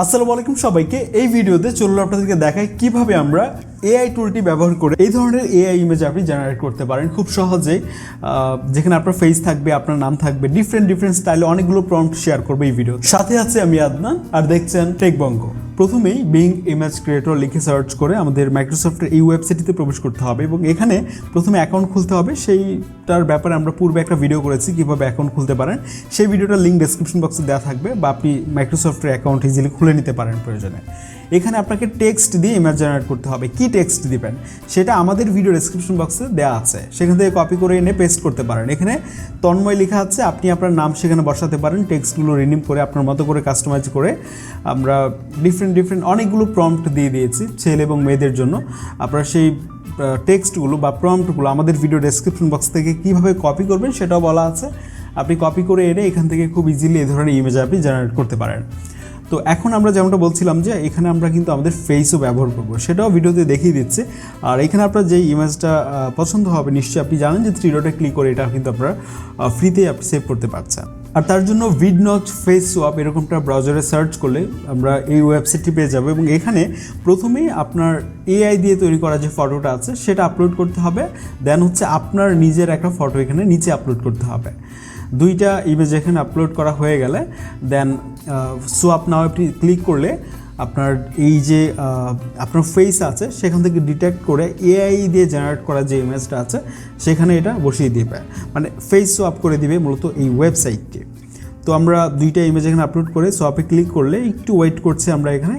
আসসালামু আলাইকুম সবাইকে। এই ভিডিওতে চলুন আপনাদেরকে দেখাই কিভাবে আমরা এআই টুলটি ব্যবহার করে এই ধরনের এআই ইমেজ আপনি জেনারেট করতে পারেন খুব সহজেই। যেখানে আপনার ফেস থাকবে, আপনার নাম থাকবে, ডিফারেন্ট স্টাইলে অনেকগুলো প্রম্পট শেয়ার করবো এই ভিডিও। সাথে আছে আমি আদনান, আর দেখছেন টেক বঙ্গো। প্রথমেই বিং ইমেজ ক্রিয়েটর লিখে সার্চ করে আমাদের মাইক্রোসফটের এই ওয়েবসাইটটিতে প্রবেশ করতে হবে এবং এখানে প্রথমে অ্যাকাউন্ট খুলতে হবে। সেইটার ব্যাপারে আমরা পূর্বে একটা ভিডিও করেছি কীভাবে অ্যাকাউন্ট খুলতে পারেন। সেই ভিডিওটার লিঙ্ক ডেসক্রিপশন বক্সে দেওয়া থাকবে, বা আপনি মাইক্রোসফটের অ্যাকাউন্ট ইজিলি খুলে নিতে পারেন প্রয়োজনে। এখানে আপনাকে টেক্সট দিয়ে ইমেজ জেনারেট করতে হবে। কি টেক্সট দিবেন সেটা আমাদের ভিডিও ডেসক্রিপশন বক্সে দেওয়া আছে, সেখান থেকে কপি করে এনে পেস্ট করতে পারেন। এখানে তন্ময় লেখা আছে, আপনি আপনার নাম সেখানে বসাতে পারেন। টেক্সটগুলো রিনিম করে আপনার মতো করে কাস্টমাইজ করে আমরা ডিফারেন্ট অনেকগুলো প্রম্পট দিয়ে দিয়েছি ছেলে এবং মেয়েদের জন্য। আপনারা সেই টেক্সটগুলো বা প্রম্পটগুলো আমাদের ভিডিও ডেসক্রিপশন বক্স থেকে কীভাবে কপি করবেন সেটাও বলা আছে। আপনি কপি করে এনে এখান থেকে খুব ইজিলি এই ধরনের ইমেজ আপনি জেনারেট করতে পারেন। তো এখন আমরা যেমনটা বলছিলাম যে এখানে আমরা কিন্তু আমাদের ফেসও ব্যবহার করব, সেটাও ভিডিওতে দেখিয়ে দিচ্ছে। আর এখানে আপনার যে ইমেজটা পছন্দ হবে, নিশ্চয়ই আপনি জানেন যে 3 ডটে ক্লিক করে এটা কিন্তু আপনারা ফ্রিতে আপনি সেভ করতে পারছেন। আর তার জন্য উইডনচ ফেস সোয়াপ এরকমটা ব্রাউজারে সার্চ করলে আমরা এই ওয়েবসাইটটি পেয়ে যাবো। এবং এখানে প্রথমেই আপনার এআই দিয়ে তৈরি করা যে ফটোটা আছে সেটা আপলোড করতে হবে। দেন হচ্ছে আপনার নিজের একটা ফটো এখানে নিচে আপলোড করতে হবে। 2টা ইমেজ এখানে আপলোড করা হয়ে গেলে দেন সোয়াপ নাও আপনি ক্লিক করলে আপনার এই যে আপনার ফেস আছে সেখান থেকে ডিটেক্ট করে এআই দিয়ে জেনারেট করা যে ইমেজটা আছে সেখানে এটা বসিয়ে দিবে, মানে ফেস সোয়াপ করে দিবে মূলত এই ওয়েবসাইটটি। তো আমরা 2টা ইমেজ এখানে আপলোড করে সোয়াপে ক্লিক করলে একটু ওয়েট করছি আমরা। এখানে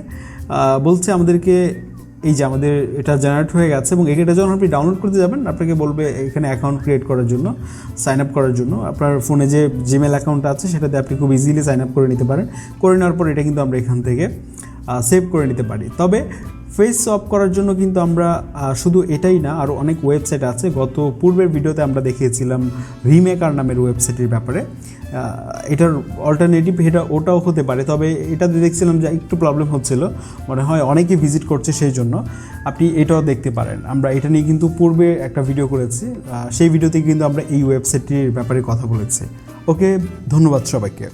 বলছে আমাদেরকে এই যে আমাদের এটা জেনারেট হয়ে গেছে, এবং এটা যখন আপনি ডাউনলোড করতে যাবেন আপনাকে বলবে এখানে অ্যাকাউন্ট ক্রিয়েট করার জন্য, সাইন আপ করার জন্য। আপনার ফোনে যে জিমেল অ্যাকাউন্ট আছে সেটাতে আপনি খুব ইজিলি সাইন আপ করে নিতে পারেন। করে নেওয়ার পর এটা কিন্তু আমরা এখান থেকে সেভ করে নিতে পারি। তবে ফেস সোয়াপ করার জন্য কিন্তু আমরা শুধু এটাই না, আরও অনেক ওয়েবসাইট আছে। গত পূর্বের ভিডিওতে আমরা দেখিয়েছিলাম রিমেকার নামের ওয়েবসাইটের ব্যাপারে। এটার অল্টারনেটিভ ওটাও হতে পারে, তবে এটাতে দেখছিলাম যে একটু প্রবলেম হচ্ছিল, মনে হয় অনেকে ভিজিট করছে, সেই জন্য আপনি এটাও দেখতে পারেন। আমরা এটা নিয়ে কিন্তু পূর্বে একটা ভিডিও করেছি, সেই ভিডিওতে কিন্তু আমরা এই ওয়েবসাইটটির ব্যাপারে কথা বলেছি। ওকে, ধন্যবাদ সবাইকে।